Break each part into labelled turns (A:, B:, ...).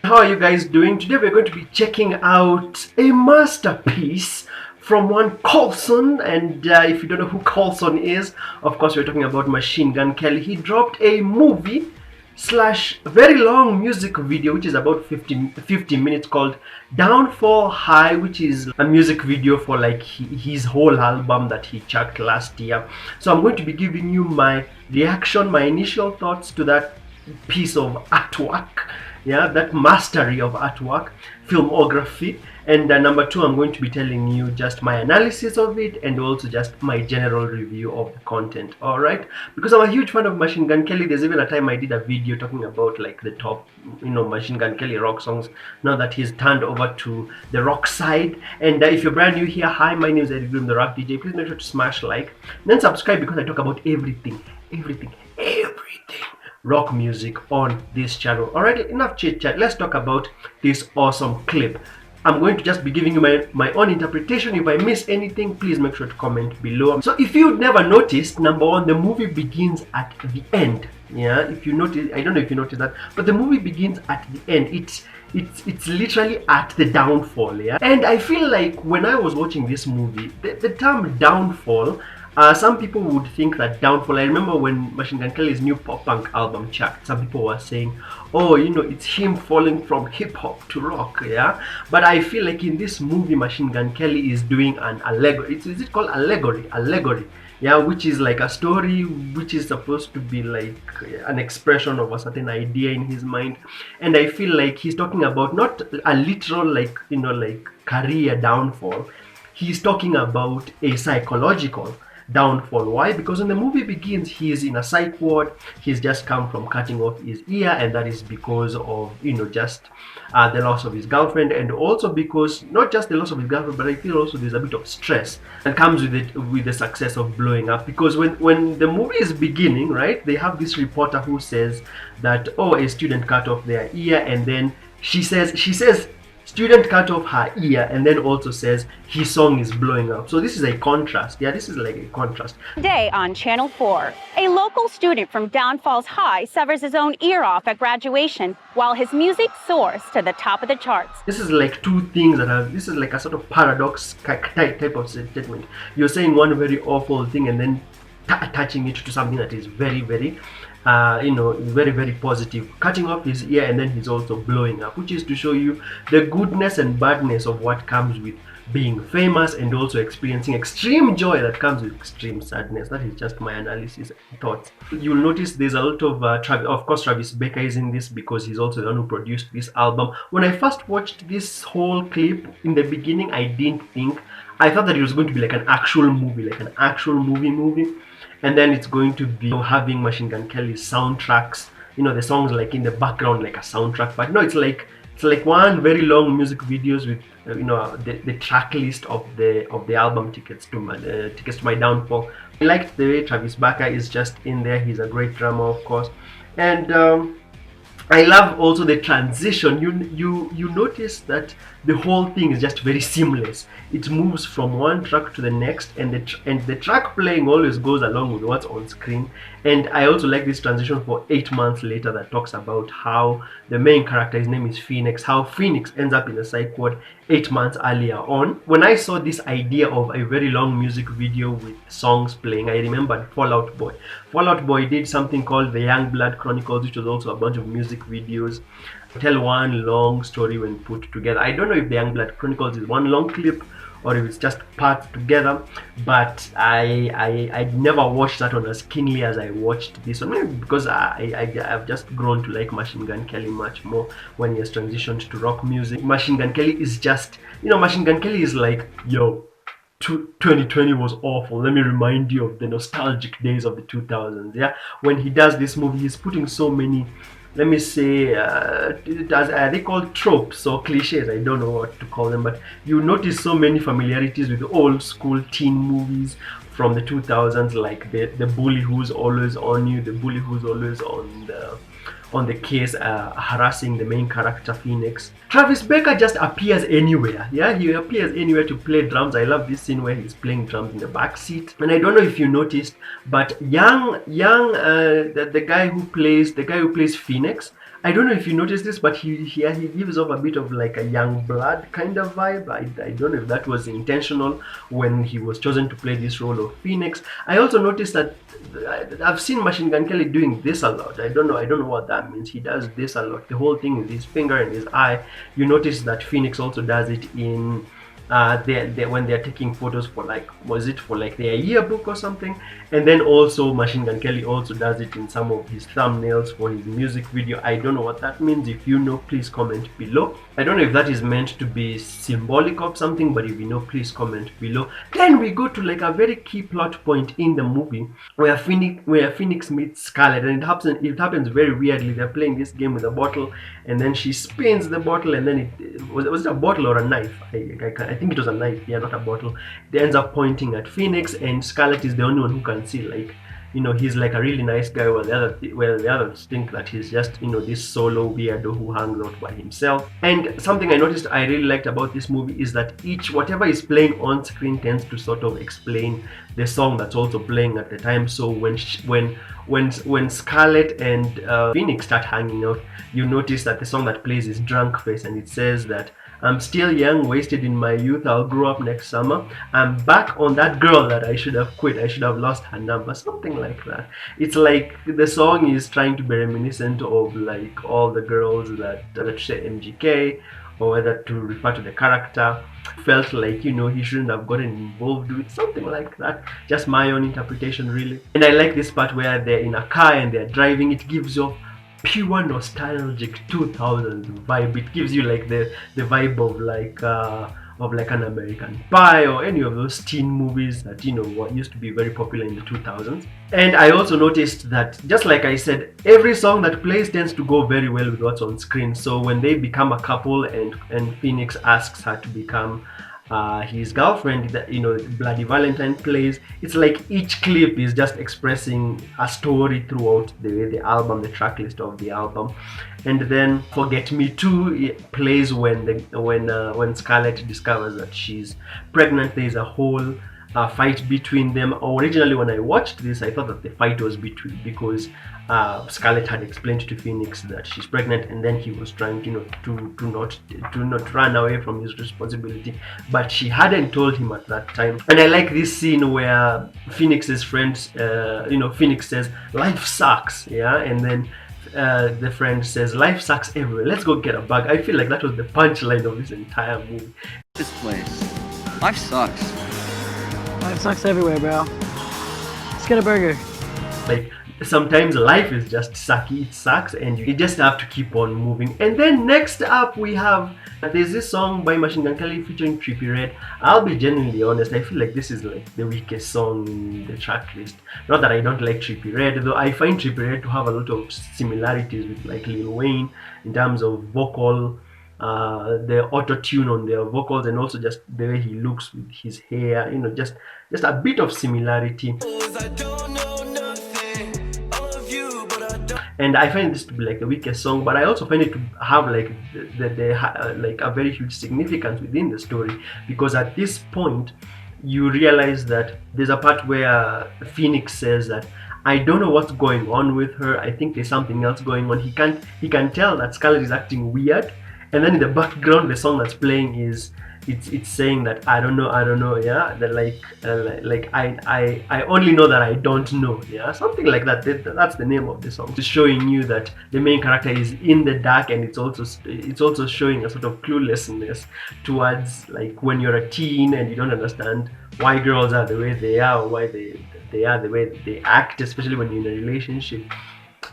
A: How are you guys doing? Today we're going to be checking out a masterpiece from one Colson, and if you don't know who Colson is, of course we're talking about Machine Gun Kelly. He dropped a movie slash very long music video which is about 50 minutes called Downfall High, which is a music video for like his whole album that he chucked last year. So I'm going to be giving you my reaction, my initial thoughts to that piece of artwork, yeah, that mastery of artwork, filmography. And number two, I'm going to be telling you just my analysis of it and also just my general review of the content. All right, because I'm a huge fan of Machine Gun Kelly. There's even a time I did a video talking about like the top, Machine Gun Kelly rock songs, now that he's turned over to the rock side. And if you're brand new here, hi, my name is Eddie Bloom, the Rock DJ. Please make sure to smash like and then subscribe, because I talk about everything rock music on this channel. Alright, enough chit chat. Let's talk about this awesome clip. I'm going to just be giving you my own interpretation. If I miss anything, please make sure to comment below. So if you've never noticed, number one, the movie begins at the end. Yeah, if you notice, I don't know if you noticed that, but the movie begins at the end. It's literally at the downfall. Yeah, and I feel like when I was watching this movie, the term downfall, some people would think that downfall. I remember when Machine Gun Kelly's new pop punk album charted, some people were saying, oh, it's him falling from hip hop to rock, yeah. But I feel like in this movie, Machine Gun Kelly is doing an allegory. Is it called allegory? Allegory, yeah, which is like a story which is supposed to be like an expression of a certain idea in his mind. And I feel like he's talking about not a literal like career downfall. He's talking about a psychological downfall. Why? Because when the movie begins, he is in a psych ward. He's just come from cutting off his ear, and that is because of just the loss of his girlfriend, and also because not just the loss of his girlfriend, but I feel also there's a bit of stress that comes with it, with the success of blowing up. Because when the movie is beginning, right, they have this reporter who says that, oh, a student cut off their ear, and then she says student cut off her ear, and then also says his song is blowing up. So this is a contrast. Yeah, this is like a contrast.
B: Today on Channel 4, a local student from Downfalls High severs his own ear off at graduation while his music soars to the top of the charts.
A: This is like two things this is like a sort of paradox type of statement. You're saying one very awful thing and then attaching it to something that is very, very very positive, cutting off his ear, and then he's also blowing up, which is to show you the goodness and badness of what comes with being famous, and also experiencing extreme joy that comes with extreme sadness. That is just my analysis and thoughts. You'll notice there's a lot of course Travis Baker is in this, because he's also the one who produced this album. When I first watched this whole clip in the beginning, I thought that it was going to be like an actual movie, movie. And then it's going to be having Machine Gun Kelly's soundtracks, the songs like in the background like a soundtrack. But no, it's like one very long music videos with the track list of the album tickets to my downfall. I liked the way Travis Baker is just in there. He's a great drummer, of course, and I love also the transition. You notice that the whole thing is just very seamless. It moves from one track to the next, and the track playing always goes along with what's on screen. And I also like this transition for 8 months later that talks about how the main character, his name is Phoenix, how Phoenix ends up in the psych ward 8 months earlier on. When I saw this idea of a very long music video with songs playing, I remembered Fall Out Boy. Fall Out Boy did something called the Young Blood Chronicles, which was also a bunch of music videos. Tell one long story when put together. I don't know if the Young Blood Chronicles is one long clip or if it's just parts together, but I never watched that one as keenly as I watched this one, maybe because I've just grown to like Machine Gun Kelly much more when he has transitioned to rock music. Machine Gun Kelly is just, Machine Gun Kelly is like, yo, 2020 was awful. Let me remind you of the nostalgic days of the 2000s. Yeah, when he does this movie, he's putting so many, let me say, they called tropes or cliches. I don't know what to call them, but you notice so many familiarities with the old school teen movies from the 2000s, like the bully who's always on you, the bully who's always on the case, harassing the main character Phoenix. Travis Baker just appears anywhere. Yeah, he appears anywhere to play drums. I love this scene where he's playing drums in the back seat. And I don't know if you noticed, but the guy who plays Phoenix, I don't know if you noticed this, but he gives off a bit of like a young blood kind of vibe. I don't know if that was intentional when he was chosen to play this role of Phoenix. I also noticed that I've seen Machine Gun Kelly doing this a lot. I don't know what that means. He does this a lot. The whole thing with his finger and his eye. You notice that Phoenix also does it in when they're taking photos for like, was it for like their yearbook or something? And then also Machine Gun Kelly also does it in some of his thumbnails for his music video. I don't know what that means. If you know, please comment below. I don't know if that is meant to be symbolic of something, but if you know, please comment below. Then we go to like a very key plot point in the movie where Phoenix meets Scarlett, and it happens very weirdly. They're playing this game with a bottle, and then she spins the bottle, and then was it a bottle or a knife? I think it was a knife, yeah, not a bottle. It ends up pointing at Phoenix, and Scarlett is the only one who can see, like, you know, he's like a really nice guy, while the others think that he's just, you know, this solo weirdo who hangs out by himself. And something I noticed I really liked about this movie is that whatever is playing on screen tends to sort of explain the song that's also playing at the time. So when Scarlett and Phoenix start hanging out, you notice that the song that plays is Drunk Face, and it says that I'm still young, wasted in my youth, I'll grow up next summer. I'm back on that girl that I should have quit, I should have lost her number, something like that. It's like the song is trying to be reminiscent of like all the girls that say MGK, or whether to refer to the character, felt like, you know, he shouldn't have gotten involved with, something like that. Just my own interpretation, really. And I like this part where they're in a car and they're driving. It gives you pure nostalgic 2000s vibe. It gives you like the vibe of like an American Pie or any of those teen movies that, you know, what used to be very popular in the 2000s. And I also noticed that, just like I said, every song that plays tends to go very well with what's on screen. So when they become a couple and Phoenix asks her to become his girlfriend, that, you know, Bloody Valentine plays, it's like each clip is just expressing a story throughout the album, the track list of the album. And then Forget Me Too plays when Scarlett discovers that she's pregnant. There's a whole fight between them. Originally, when I watched this, I thought that the fight was because Scarlett had explained to Phoenix that she's pregnant, and then he was trying, you know, to not run away from his responsibility, but she hadn't told him at that time. And I like this scene where Phoenix's friends, you know, Phoenix says life sucks, yeah, and then the friend says life sucks everywhere, let's go get a bag. I feel like that was the punchline of this entire movie.
C: This place, life sucks.
D: Life sucks everywhere, bro. Let's get a burger.
A: Like, sometimes life is just sucky, it sucks, and you just have to keep on moving. And then next up we have, there's this song by Machine Gun Kelly featuring Trippie Redd. I'll be genuinely honest, I feel like this is like the weakest song in the track list. Not that I don't like Trippie Redd, though I find Trippie Redd to have a lot of similarities with like Lil Wayne in terms of vocal, the auto-tune on their vocals, and also just the way he looks with his hair, you know, just a bit of similarity. And I find this to be like the weakest song, but I also find it to have like like a very huge significance within the story, because at this point you realize that there's a part where Phoenix says that I don't know what's going on with her, I think there's something else going on. He can tell that Scarlett is acting weird, and then in the background the song that's playing is it's saying that I don't know, yeah, that like I only know that I don't know, yeah, something like that. That's the name of the song. It's showing you that the main character is in the dark, and it's also showing a sort of cluelessness towards like when you're a teen and you don't understand why girls are the way they are, or why they are the way they act, especially when you're in a relationship.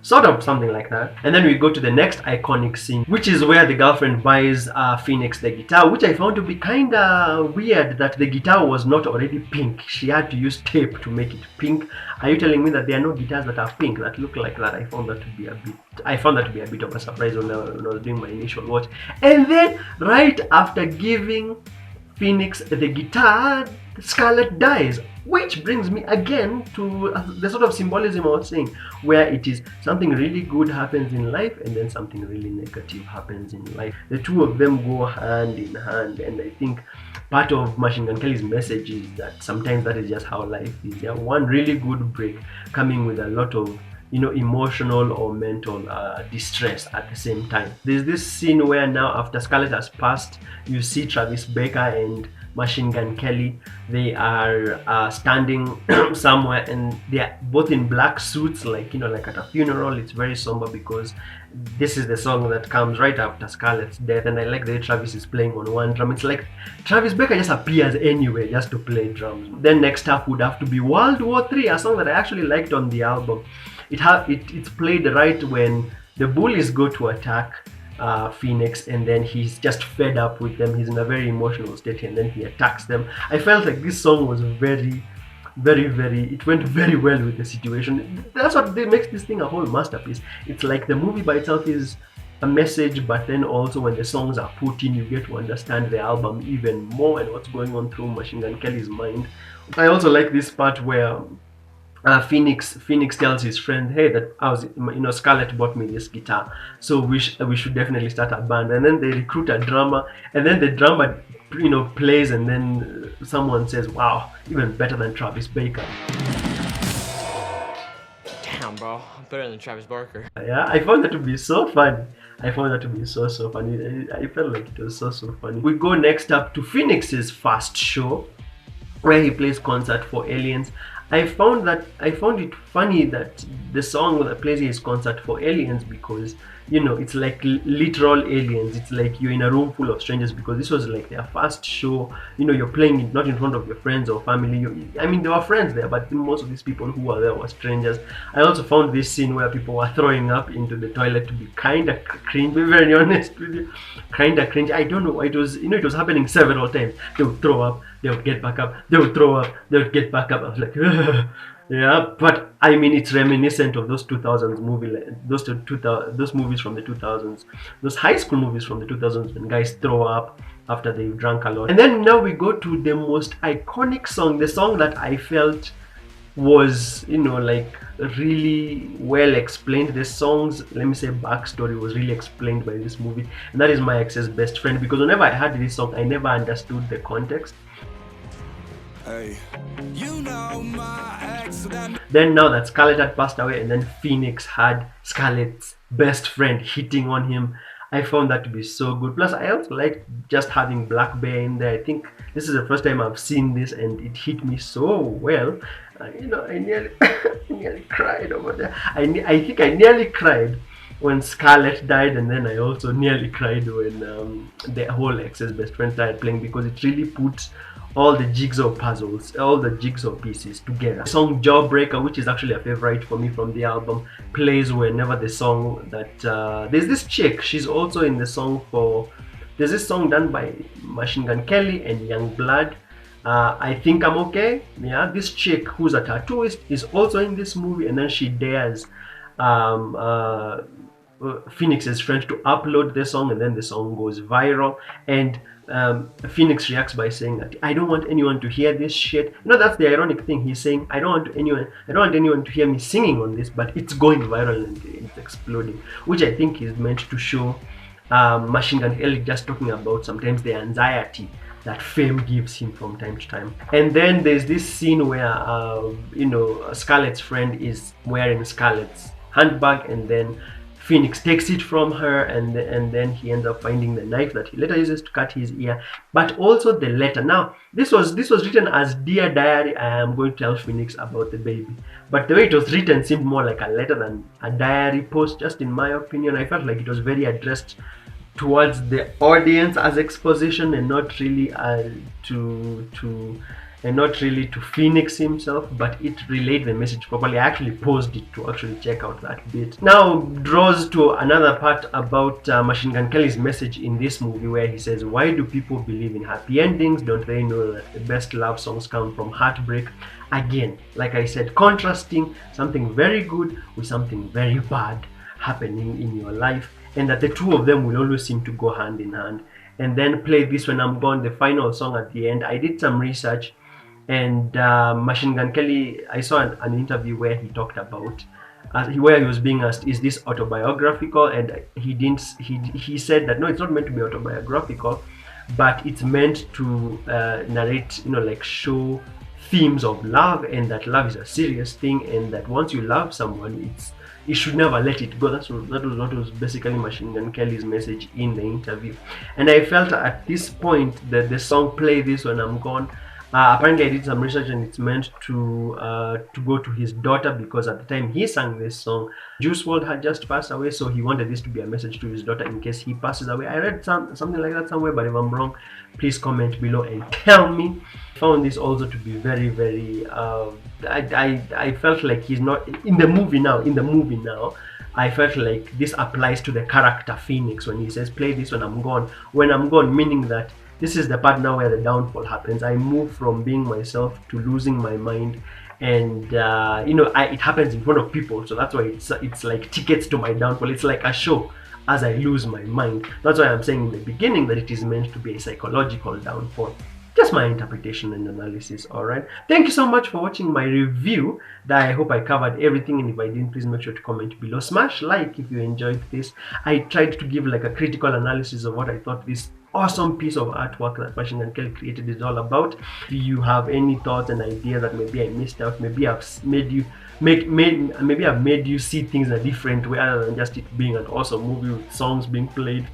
A: Sort of something like that. And then we go to the next iconic scene, which is where the girlfriend buys Phoenix the guitar, which I found to be kind of weird that the guitar was not already pink. She had to use tape to make it pink. Are you telling me that there are no guitars that are pink that look like that? I found that to be a bit of a surprise when I was doing my initial watch. And then right after giving Phoenix the guitar, Scarlett dies, which brings me again to the sort of symbolism I was saying, where it is something really good happens in life and then something really negative happens in life. The two of them go hand in hand, and I think part of Machine Gun Kelly's message is that sometimes that is just how life is. Yeah, one really good break coming with a lot of emotional or mental distress at the same time. There's this scene where now, after Scarlett has passed, you see Travis Baker and Machine Gun Kelly. They are standing somewhere, and they are both in black suits, like like at a funeral. It's very somber because this is the song that comes right after Scarlett's death, and I like the way Travis is playing on one drum. It's like Travis Baker just appears anywhere just to play drums. Then next up would have to be World War III, a song that I actually liked on the album. It's played right when the bullies go to attack Phoenix, and then he's just fed up with them. He's in a very emotional state, and then he attacks them. I felt like this song was very, it went very well with the situation. That's what makes this thing a whole masterpiece. It's like the movie by itself is a message, but then also when the songs are put in, you get to understand the album even more and what's going on through Machine Gun Kelly's mind. I also like this part where Phoenix tells his friend, hey, that Scarlett bought me this guitar, so we should definitely start a band. And then they recruit a drummer, and then the drummer plays, and then someone says, wow, even better than Travis Baker.
E: Damn, bro, I'm better than Travis Barker.
A: Yeah, I found that to be so funny. I found that to be so funny. I felt like it was so funny. We go next up to Phoenix's first show, where he plays Concert for Aliens. I found it funny that the song that plays his Concert for Aliens, because it's like literal aliens. It's like you're in a room full of strangers, because this was like their first show. You're playing it not in front of your friends or family. There were friends there, but most of these people who were there were strangers. I also found this scene where people were throwing up into the toilet to be kind of cringe. To be very honest with you, kind of cringe. I don't know. It was happening several times. They would throw up, they would get back up, they would throw up, they would get back up. I was like, yeah, but it's reminiscent of those 2000s those movies from the 2000s, those high school movies from the 2000s, when guys throw up after they've drunk a lot. And then now we go to the most iconic song, the song that I felt was really well explained. The song's, let me say, backstory was really explained by this movie, and that is My Ex's Best Friend, because whenever I heard this song, I never understood the context. Hey. Then now that Scarlett had passed away, and then Phoenix had Scarlett's best friend hitting on him, I found that to be so good. Plus, I also like just having Black Bear in there. I think this is the first time I've seen this, and it hit me so well. I nearly cried over there. I think I nearly cried when Scarlett died, and then I also nearly cried when the whole Ex's Best Friend started playing, because it really puts all the jigsaw puzzles, all the jigsaw pieces together. The song Jawbreaker, which is actually a favorite for me from the album, plays whenever the song that there's this chick, she's also in the song there's this song done by Machine Gun Kelly and Young Blood, I Think I'm Okay. Yeah, this chick who's a tattooist is also in this movie, and then she dares Phoenix's friend to upload the song, and then the song goes viral, and Phoenix reacts by saying that, I don't want anyone to hear this shit. That's the ironic thing. He's saying, I don't want anyone to hear me singing on this, but it's going viral and it's exploding, which I think is meant to show Machine Gun Kelly just talking about sometimes the anxiety that fame gives him from time to time. And then there's this scene where Scarlett's friend is wearing Scarlett's handbag, and then Phoenix takes it from her, and then he ends up finding the knife that he later uses to cut his ear, but also the letter. Now, this was written as, Dear Diary, I am going to tell Phoenix about the baby. But the way it was written seemed more like a letter than a diary post, just in my opinion. I felt like it was very addressed towards the audience as exposition, and not really to Phoenix himself, but it relayed the message properly. I actually paused it to actually check out that bit. Now draws to another part about Machine Gun Kelly's message in this movie, where he says, why do people believe in happy endings? Don't they know that the best love songs come from heartbreak? Again, like I said, contrasting something very good with something very bad happening in your life, and that the two of them will always seem to go hand in hand. And then play This When I'm Gone, the final song at the end. I did some research, and Machine Gun Kelly, I saw an interview where he talked about, where he was being asked, is this autobiographical? And he said that no, it's not meant to be autobiographical, but it's meant to narrate, show themes of love, and that love is a serious thing, and that once you love someone, he should never let it go. That was what was basically Machine Gun Kelly's message in the interview. And I felt at this point that the song Play This When I'm Gone, apparently I did some research, and it's meant to go to his daughter, because at the time he sang this song, Juice WRLD had just passed away, so he wanted this to be a message to his daughter in case he passes away. I read something like that somewhere, but if I'm wrong, please comment below and tell me. I found this also to be very, very I felt like he's not in the movie now. I felt like this applies to the character Phoenix when he says play this when I'm gone. When I'm gone, meaning that this is the part now where the downfall happens. I move from being myself to losing my mind, and it happens in front of people, so that's why it's like tickets to my downfall. It's like a show as I lose my mind. That's why I'm saying in the beginning that it is meant to be a psychological downfall. Just my interpretation and analysis. All right, thank you so much for watching my review. I hope I covered everything, and if I didn't, please make sure to comment below. Smash like if you enjoyed this. I tried to give like a critical analysis of what I thought this awesome piece of artwork that Machine Gun Kelly created is all about. If you have any thoughts and ideas that maybe I missed out, maybe I've made you maybe I've made you see things in a different way other than just it being an awesome movie with songs being played,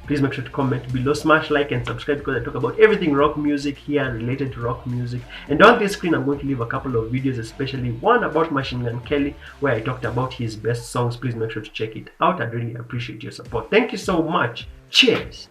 A: please make sure to comment below, smash like and subscribe, because I talk about everything rock music here related to rock music. And on this screen I'm going to leave a couple of videos, especially one about Machine Gun Kelly where I talked about his best songs. Please make sure to check it out. I'd really appreciate your support. Thank you so much. Cheers.